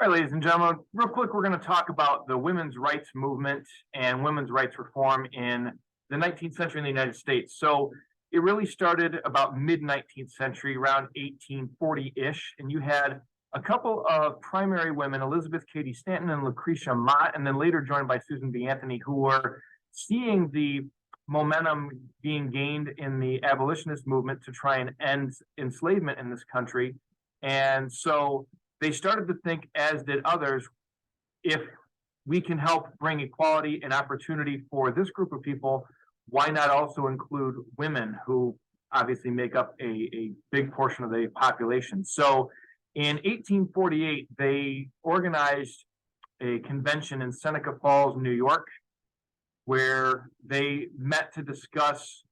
All right, ladies and gentlemen, real quick, we're going to talk about the women's rights movement and women's rights reform in the 19th century in the United States. So it really started about mid-19th century, around 1840-ish, and you had a couple of primary women, Elizabeth Cady Stanton and Lucretia Mott, and then later joined by Susan B. Anthony, who were seeing the momentum being gained in the abolitionist movement to try and end enslavement in this country. And so they started to think, as did others, if we can help bring equality and opportunity for this group of people, why not also include women who obviously make up a big portion of the population? So in 1848, they organized a convention in Seneca Falls, New York, where they met to discuss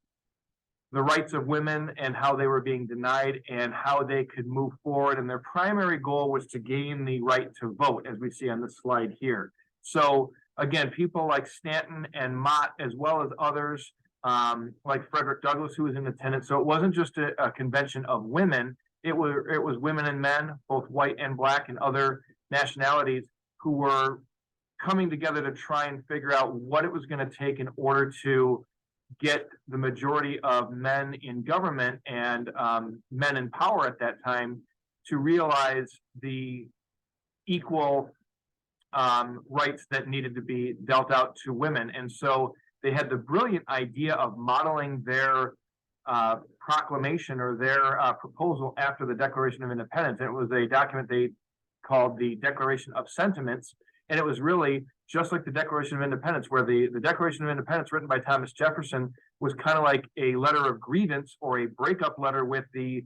the rights of women and how they were being denied and how they could move forward. And their primary goal was to gain the right to vote, as we see on this slide here. So again, people like Stanton and Mott, as well as others like Frederick Douglass, who was in attendance. So it wasn't just a convention of women, it was women and men, both white and black and other nationalities, who were coming together to try and figure out what it was going to take in order to get the majority of men in government and men in power at that time to realize the equal rights that needed to be dealt out to women. And so they had the brilliant idea of modeling their proclamation or their proposal after the Declaration of Independence. And it was a document they called the Declaration of Sentiments. And it was really just like the Declaration of Independence, where the Declaration of Independence written by Thomas Jefferson was kind of like a letter of grievance or a breakup letter with the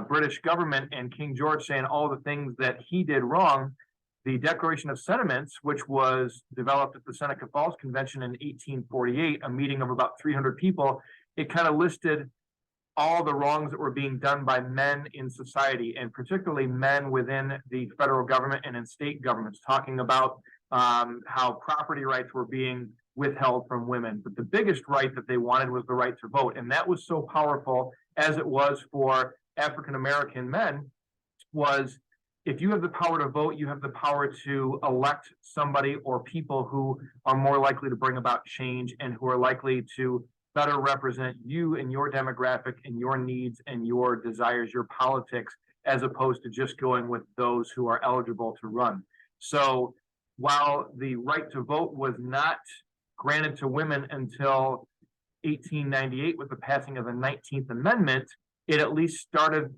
British government and King George saying all the things that he did wrong. The Declaration of Sentiments, which was developed at the Seneca Falls Convention in 1848, a meeting of about 300 people, it kind of listed all the wrongs that were being done by men in society, and particularly men within the federal government and in state governments, talking about how property rights were being withheld from women. But the biggest right that they wanted was the right to vote. And that was so powerful, as it was for African American men, was if you have the power to vote, you have the power to elect somebody or people who are more likely to bring about change and who are likely to better represent you and your demographic and your needs and your desires, your politics, as opposed to just going with those who are eligible to run. So while the right to vote was not granted to women until 1898 with the passing of the 19th Amendment, it at least started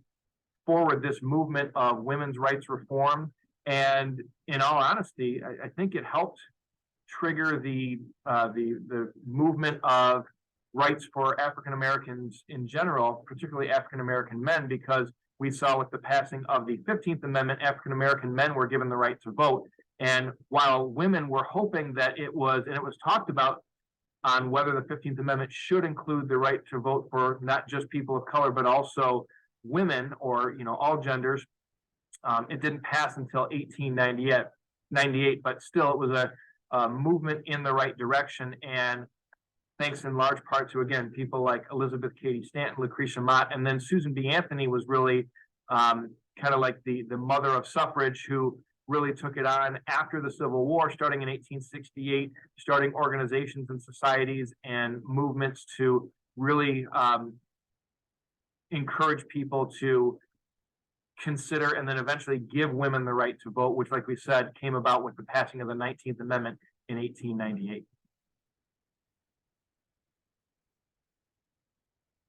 forward this movement of women's rights reform. And in all honesty, I think it helped trigger the movement of rights for African Americans in general, particularly African American men, because we saw with the passing of the 15th Amendment, African American men were given the right to vote. And while women were hoping that it was, and it was talked about on whether the 15th Amendment should include the right to vote for not just people of color, but also women or, all genders, it didn't pass until 1898, but still it was a movement in the right direction. And thanks in large part to, again, people like Elizabeth Cady Stanton, Lucretia Mott, and then Susan B. Anthony was really kind of like the mother of suffrage, who really took it on after the Civil War, starting in 1868, starting organizations and societies and movements to really encourage people to consider and then eventually give women the right to vote, which, like we said, came about with the passing of the 19th Amendment in 1898.